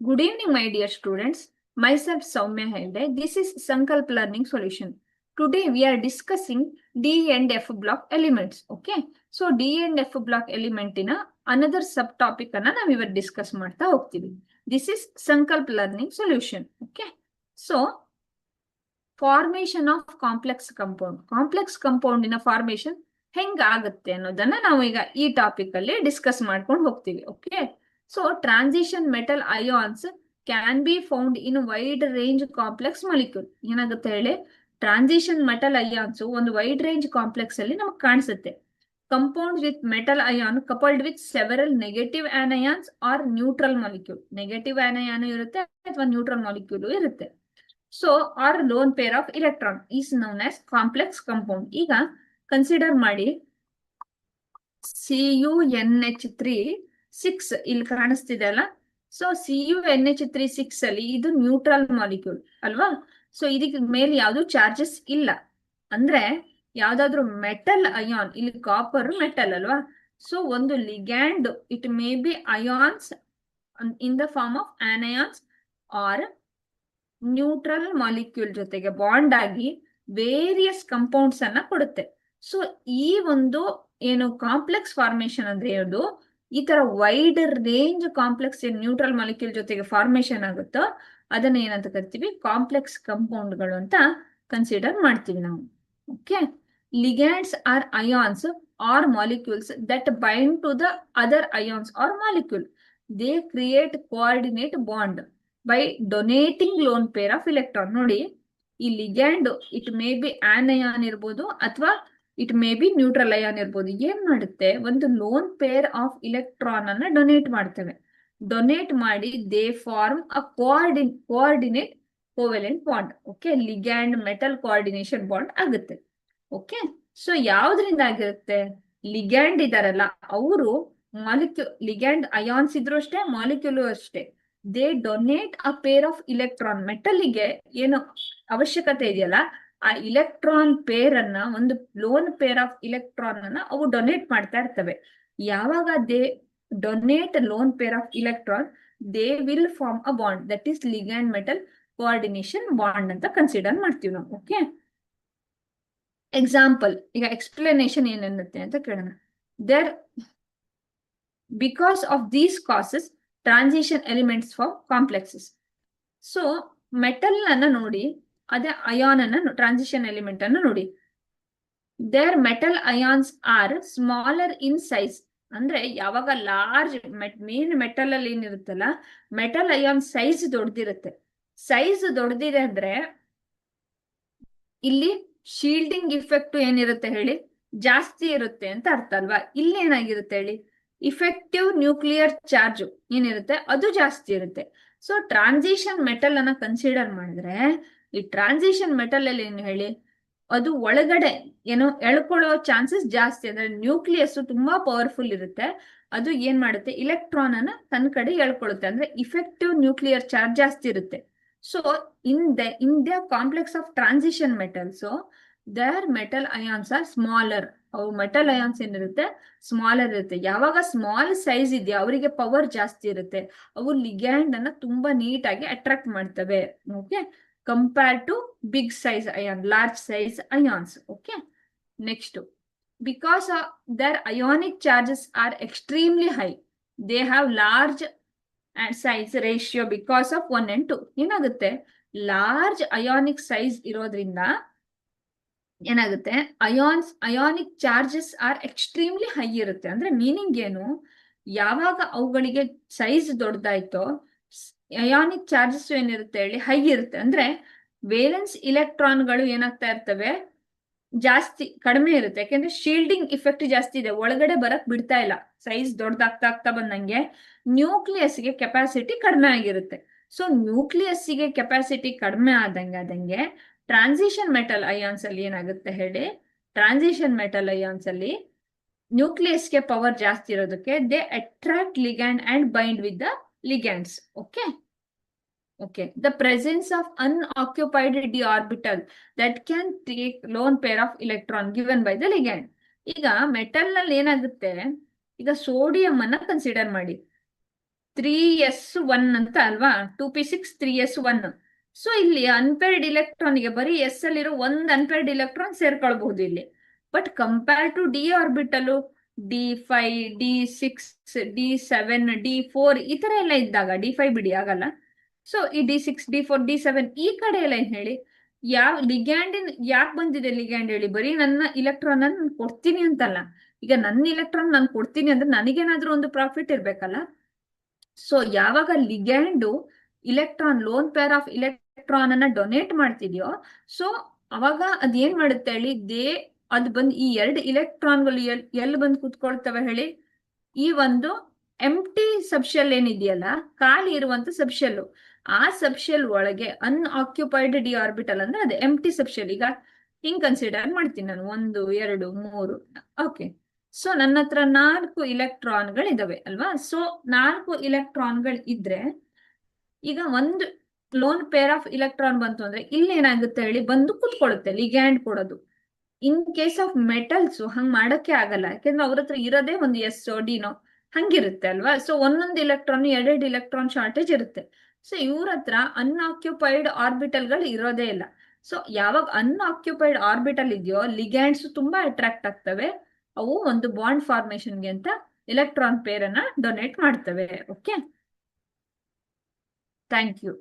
Good evening, my dear students. Myself Soumya Helde. This is Sankalp Learning Solution. Today we are discussing D and F block elements. Okay. So D and F block element in another subtopic anna we will discuss ಮಾಡ್ತಾ ಹೋಗ್ತೀವಿ. This is Sankalp Learning Solution. Okay. So formation of complex compound. Complex compound ಇನ formation ಹೆಂಗಾಗುತ್ತೆ ಅನ್ನೋದನ್ನ ನಾವು ಈಗ ಈ topic ಅಲ್ಲಿ discuss ಮಾಡ್ಕೊಂಡು ಹೋಗ್ತೀವಿ. Okay. So transition metal ions can be found in wide range complex molecule. ಏನಾಗುತ್ತೆ ಹೇಳಿ, ಟ್ರಾನ್ಸಿಷನ್ ಮೆಟಲ್ ಅಯಾನ್ಸ್ ಒಂದು ವೈಡ್ ರೇಂಜ್ ಕಾಂಪ್ಲೆಕ್ಸ್ ಅಲ್ಲಿ ನಮಗೆ ಕಾಣಿಸುತ್ತೆ. Compound with metal ion coupled with several negative anions or neutral molecule. Negative anion ಇರುತ್ತೆ ಅಥವಾ neutral molecule ಇರುತ್ತೆ. So, or lone pair of electron is known as complex compound. ಈಗ consider ಮಾಡಿ CuNH3 6 ಇಲ್ಲಿ ಕಾಣಿಸ್ತಿದೆ ಅಲ್ಲ. ಸೊ CuNH3 6 ಅಲ್ಲಿ ಇದು ನ್ಯೂಟ್ರಲ್ ಮಾಲಿಕ್ಯೂಲ್ ಅಲ್ವಾ. ಸೊ ಇದಕ್ಕೆ ಮೇಲೆ ಯಾವ್ದು ಚಾರ್ಜಸ್ ಇಲ್ಲ. ಅಂದ್ರೆ ಯಾವ್ದಾದ್ರು ಮೆಟಲ್ ಅಯಾನ್, ಇಲ್ಲಿ ಕಾಪರ್ ಮೆಟಲ್ ಅಲ್ವಾ. ಸೊ ಒಂದು ligand, it may be ions in the form of anions or neutral molecule ಜೊತೆಗೆ ಬಾಂಡ್ ಆಗಿ ವೇರಿಯಸ್ ಕಂಪೌಂಡ್ಸ್ ಅನ್ನ ಕೊಡುತ್ತೆ. ಸೊ ಈ ಒಂದು ಏನು ಕಾಂಪ್ಲೆಕ್ಸ್ ಫಾರ್ಮೇಶನ್ ಅಂದ್ರೆ ಅದು ಈ ತರ wide range complex neutral molecule ಜೊತೆಗೆ ಫಾರ್ಮೇಶನ್ ಆಗುತ್ತೋ ಅದನ್ನ ಏನಂತ ಕರಿತೀವಿ, ಕಾಂಪ್ಲೆಕ್ಸ್ ಕಂಪೌಂಡ್ಗಳು ಅಂತ ಕನ್ಸಿಡರ್ ಮಾಡ್ತೀವಿ ನಾವು. Okay. Ligands are ions or molecules that bind to the other ions or molecule. They create coordinate bond by donating lone pair of electron. ನೋಡಿ, ಈ ligand it may be anion ಇರ್ಬೋದು ಅಥವಾ it may be neutral ion ಇರ್ಬೋದು. ಏನ್ ಮಾಡುತ್ತೆ, ಒಂದು lone pair of electron ಅನ್ನ donate ಮಾಡ್ತೇವೆ. ಡೊನೇಟ್ ಮಾಡಿ they form a coordinate covalent bond. Okay. Ligand metal coordination bond ಆಗುತ್ತೆ. ಓಕೆ. ಸೊ ಯಾವ್ದ್ರಿಂದ ಆಗಿರುತ್ತೆ, ಲಿಗ್ಯಾಂಡ್ ಇದಾರಲ್ಲ ಅವರು ಲಿಗ್ಯಾಂಡ್ ಅಯಾನ್ಸ್ ಇದ್ರು ಅಷ್ಟೇ, ಮಾಲಿಕ್ಯೂಲ್ ಅಷ್ಟೇ. They donate a pair of electron. ಮೆಟಲ್ಗೆ ಏನು ಅವಶ್ಯಕತೆ ಇದೆಯಲ್ಲ ಆ ಇಲೆಕ್ಟ್ರಾನ್ ಪೇರ್ ಅನ್ನ, ಒಂದು ಲೋನ್ ಪೇರ್ ಆಫ್ ಇಲೆಕ್ಟ್ರಾನ್ ಅನ್ನ ಅವು ಡೊನೇಟ್ ಮಾಡ್ತಾ ಇರ್ತವೆ. ಯಾವಾಗ they donate lone pair of electron, they will form a bond that is ligand metal coordination bond ಅಂತ ಕನ್ಸಿಡರ್ ಮಾಡ್ತೀವಿ ನಾವು. ಓಕೆ. ಎಕ್ಸಾಂಪಲ್, ಈಗ ಎಕ್ಸ್ಪ್ಲನೇಷನ್ ಏನೇನುತ್ತೆ ಅಂತ ಕೇಳೋಣ. There because of these causes transition elements for complexes. So metal ಅನ್ನ ನೋಡಿ, ಅದೇ ಅಯಾನ್ ಅನ್ನ ಟ್ರಾನ್ಸಿಷನ್ ಎಲಿಮೆಂಟ್ ಅನ್ನ ನೋಡಿ. There metal ions are smaller in size. ಅಂದ್ರೆ ಯಾವಾಗ ಲಾರ್ಜ್ ಮೇನ್ ಮೆಟಲ್ ಅಲ್ಲಿ ಏನಿರುತ್ತಲ್ಲ, ಮೆಟಲ್ ಅಯಾನ್ ಸೈಜ್ ದೊಡ್ಡದಿರುತ್ತೆ. ಸೈಜ್ ದೊಡ್ಡದಿದೆ ಅಂದ್ರೆ ಇಲ್ಲಿ ಶೀಲ್ಡಿಂಗ್ ಇಫೆಕ್ಟ್ ಏನಿರುತ್ತೆ ಹೇಳಿ, ಜಾಸ್ತಿ ಇರುತ್ತೆ ಅಂತ ಅರ್ಥ ಅಲ್ವಾ. ಇಲ್ಲಿ ಏನಾಗಿರುತ್ತೆ ಹೇಳಿ, ಇಫೆಕ್ಟಿವ್ ನ್ಯೂಕ್ಲಿಯರ್ ಚಾರ್ಜ್ ಏನಿರುತ್ತೆ ಅದು ಜಾಸ್ತಿ ಇರುತ್ತೆ. ಸೊ ಟ್ರಾನ್ಸಿಷನ್ ಮೆಟಲ್ ಅನ್ನ ಕನ್ಸಿಡರ್ ಮಾಡಿದ್ರೆ, ಈ ಟ್ರಾನ್ಸಿಷನ್ ಮೆಟಲ್ ಅಲ್ಲಿ ಏನು ಹೇಳಿ, ಅದು ಒಳಗಡೆ ಏನೋ ಎಳ್ಕೊಳ್ಳೋ ಚಾನ್ಸಸ್ ಜಾಸ್ತಿ. ಅಂದ್ರೆ ನ್ಯೂಕ್ಲಿಯಸ್ ತುಂಬಾ ಪವರ್ಫುಲ್ ಇರುತ್ತೆ. ಅದು ಏನ್ ಮಾಡುತ್ತೆ, ಇಲೆಕ್ಟ್ರಾನ್ ಅನ್ನ ತನ್ನ ಕಡೆ ಎಳ್ಕೊಳ್ಳುತ್ತೆ. ಅಂದ್ರೆ ಇಫೆಕ್ಟಿವ್ ನ್ಯೂಕ್ಲಿಯರ್ ಚಾರ್ಜ್ ಜಾಸ್ತಿ ಇರುತ್ತೆ. So in the complex of transition metals, there metal ions are smaller. ಅವು ಮೆಟಲ್ ಅಯಾನ್ಸ್ ಏನಿರುತ್ತೆ ಸ್ಮಾಲರ್ ಇರುತ್ತೆ. ಯಾವಾಗ ಸ್ಮಾಲ್ ಸೈಜ್ ಇದೆಯಾ ಅವರಿಗೆ ಪವರ್ ಜಾಸ್ತಿ ಇರುತ್ತೆ. ಅವು ಲಿಗ್ಯಾಂಡ್ ಅನ್ನ ತುಂಬಾ ನೀಟಾಗಿ ಅಟ್ರಾಕ್ಟ್ ಮಾಡ್ತವೆ. Okay. Compare to big size ion, large size ions. Okay. Next, because their ionic charges are extremely high, they have large and size ratio because of 1 and 2. ಏನಾಗುತ್ತೆ, ಲಾರ್ಜ್ ಅಯಾನಿಕ್ ಸೈಜ್ ಇರೋದ್ರಿಂದ ಏನಾಗುತ್ತೆ, ionic charges are extremely high ಇರುತ್ತೆ. ಅಂದ್ರೆ meaning ಏನು, ಯಾವಾಗ ಅವುಗಳಿಗೆ size ದೊಡ್ಡದಾಯ್ತೋ ionic charges ಏನಿರುತ್ತೆ ಹೇಳಿ ಹೈ ಇರುತ್ತೆ. ಅಂದ್ರೆ ವೇಲೆನ್ಸ್ ಇಲೆಕ್ಟ್ರಾನ್ಗಳು ಏನಾಗ್ತಾ ಇರ್ತವೆ, ಜಾಸ್ತಿ ಕಡಿಮೆ ಇರುತ್ತೆ. ಯಾಕೆಂದ್ರೆ ಶೀಲ್ಡಿಂಗ್ ಇಫೆಕ್ಟ್ ಜಾಸ್ತಿ ಇದೆ, ಒಳಗಡೆ ಬರಕ್ ಬಿಡ್ತಾ ಇಲ್ಲ. ಸೈಜ್ ದೊಡ್ಡದಾಗ್ತಾ ಬಂದಂಗೆ ನ್ಯೂಕ್ಲಿಯಸ್ಗೆ ಕೆಪಾಸಿಟಿ ಕಡಿಮೆ ಆಗಿರುತ್ತೆ. ಸೊ ನ್ಯೂಕ್ಲಿಯಸ್ಗೆ ಕೆಪಾಸಿಟಿ ಕಡಿಮೆ ಆದಂಗೆ ಟ್ರಾನ್ಸಿಷನ್ ಮೆಟಲ್ ಅಯಾನ್ಸ್ ಅಲ್ಲಿ ಏನಾಗುತ್ತೆ ಹೇಳಿ, ಟ್ರಾನ್ಸಿಷನ್ ಮೆಟಲ್ ಅಯಾನ್ಸ್ ಅಲ್ಲಿ ನ್ಯೂಕ್ಲಿಯಸ್ಗೆ ಪವರ್ ಜಾಸ್ತಿ ಇರೋದಕ್ಕೆ they attract ligand and bind with the ligands. Okay. Okay. The presence of unoccupied D orbital that can take loan pair of electron given by the ligand. ಈಗ metal ನಲ್ಲಿ ಏನಾಗುತ್ತೆ, ಈಗ sodium ಅನ್ನ consider ಮಾಡಿ. 3s1 ಅಂತ ಅಲ್ವಾ, 2p6 3s1. So ಇಲ್ಲಿ unpaired ಇಲೆಕ್ಟ್ರಾನ್ಗೆ ಬರೀ ಎಸ್ ಅಲ್ಲಿರೋ ಒಂದ್ ಅನ್ಪೇರ್ಡ್ ಇಲೆಕ್ಟ್ರಾನ್ ಸೇರ್ಕೊಳ್ಬಹುದು ಇಲ್ಲಿ. But compare to D orbital D5 D6 D7 D4 ಈ ತರ ಎಲ್ಲ ಇದ್ದಾಗ, D5 ಬಿಡಿ ಆಗಲ್ಲ. ಸೊ ಈ D6 D4 D7 ಈ ಕಡೆ ಎಲ್ಲ ಏನ್ ಹೇಳಿ, ಯಾವ ಲಿಗ್ಯಾಂಡ್ ಯಾಕೆ ಬಂದಿದೆ ಲಿಗ್ಯಾಂಡ್ ಹೇಳಿ, ಬರೀ ನನ್ನ ಇಲೆಕ್ಟ್ರಾನ್ ನಾನು ಕೊಡ್ತೀನಿ ಅಂತಲ್ಲ. ಈಗ ನನ್ನ ಇಲೆಕ್ಟ್ರಾನ್ ನಾನು ಕೊಡ್ತೀನಿ ಅಂದ್ರೆ ನನಗೇನಾದ್ರೂ ಒಂದು ಪ್ರಾಫಿಟ್ ಇರ್ಬೇಕಲ್ಲ. ಸೊ ಯಾವಾಗ ligand electron lone pair of electron ಅನ್ನ ಡೊನೇಟ್ ಮಾಡ್ತಿದ್ಯೋ, ಸೊ ಅವಾಗ ಅದೇನ್ ಮಾಡುತ್ತೆ ಹೇಳಿ, ಅದು ಬಂದು ಈ 2 ಇಲೆಕ್ಟ್ರಾನ್ಗಳು ಎಲ್ಲಿ ಬಂದು ಕೂತ್ಕೊಳ್ತವೆ ಹೇಳಿ, ಈ ಒಂದು ಎಂಟಿ ಸಬ್ಶೆಲ್ ಏನಿದೆಯಲ್ಲ, ಖಾಲಿ ಇರುವಂತ ಸಬ್ಶೆಲ್, ಆ ಸಬ್ಶೆಲ್ ಒಳಗೆ ಅನ್ಆಕ್ಯುಪೈಡ್ ಡಿ ಆರ್ಬಿಟಲ್ ಅಂದ್ರೆ ಅದು ಎಂಟಿ ಸಬ್ಶೆಲ್. ಈಗ ಹಿಂಗ್ ಕನ್ಸಿಡರ್ ಮಾಡ್ತೀನಿ ನಾನು, 1 2 3. ಓಕೆ, ಸೊ ನನ್ನ ಹತ್ರ 4 ಇಲೆಕ್ಟ್ರಾನ್ಗಳು ಇದಾವೆ ಅಲ್ವಾ. ಸೊ 4 ಇಲೆಕ್ಟ್ರಾನ್ಗಳು ಇದ್ರೆ ಈಗ ಒಂದು ಲೋನ್ ಪೇರ್ ಆಫ್ ಇಲೆಕ್ಟ್ರಾನ್ ಬಂತು ಅಂದ್ರೆ ಇಲ್ಲಿ ಏನಾಗುತ್ತೆ ಹೇಳಿ, ಬಂದು ಕುತ್ಕೊಳ್ಳುತ್ತೆ ಲಿಗ್ಯಾಂಡ್ ಕೊಡೋದು. ಇನ್ ಕೇಸ್ ಆಫ್ ಮೆಟಲ್ಸ್ ಹಂಗ್ ಮಾಡಕ್ಕೆ ಆಗಲ್ಲ, ಯಾಕೆಂದ್ರೆ ಅವ್ರ ಹತ್ರ ಇರೋದೇ ಒಂದು ಎಸ್ ಡಿನೋ ಹಂಗಿರುತ್ತೆ ಅಲ್ವಾ. ಸೊ ಒಂದೊಂದು ಇಲೆಕ್ಟ್ರಾನ್ 2 ಇಲೆಕ್ಟ್ರಾನ್ ಶಾರ್ಟೇಜ್ ಇರುತ್ತೆ. ಸೊ ಇವ್ರ ಹತ್ರ ಅನ್ಆಕ್ಯುಪೈಡ್ ಆರ್ಬಿಟಲ್ಗಳು ಇರೋದೇ ಇಲ್ಲ. ಸೊ ಯಾವಾಗ ಅನ್ಆಕ್ಯುಪೈಡ್ ಆರ್ಬಿಟಲ್ ಇದೆಯೋ, ಲಿಗ್ಯಾಂಡ್ಸ್ ತುಂಬಾ ಅಟ್ರಾಕ್ಟ್ ಆಗ್ತವೆ. ಅವು ಒಂದು ಬಾಂಡ್ ಫಾರ್ಮೇಶನ್ಗೆ ಅಂತ ಎಲೆಕ್ಟ್ರಾನ್ ಪೇರ್ ಅನ್ನ ಡೊನೇಟ್ ಮಾಡ್ತವೆ. Okay, thank you.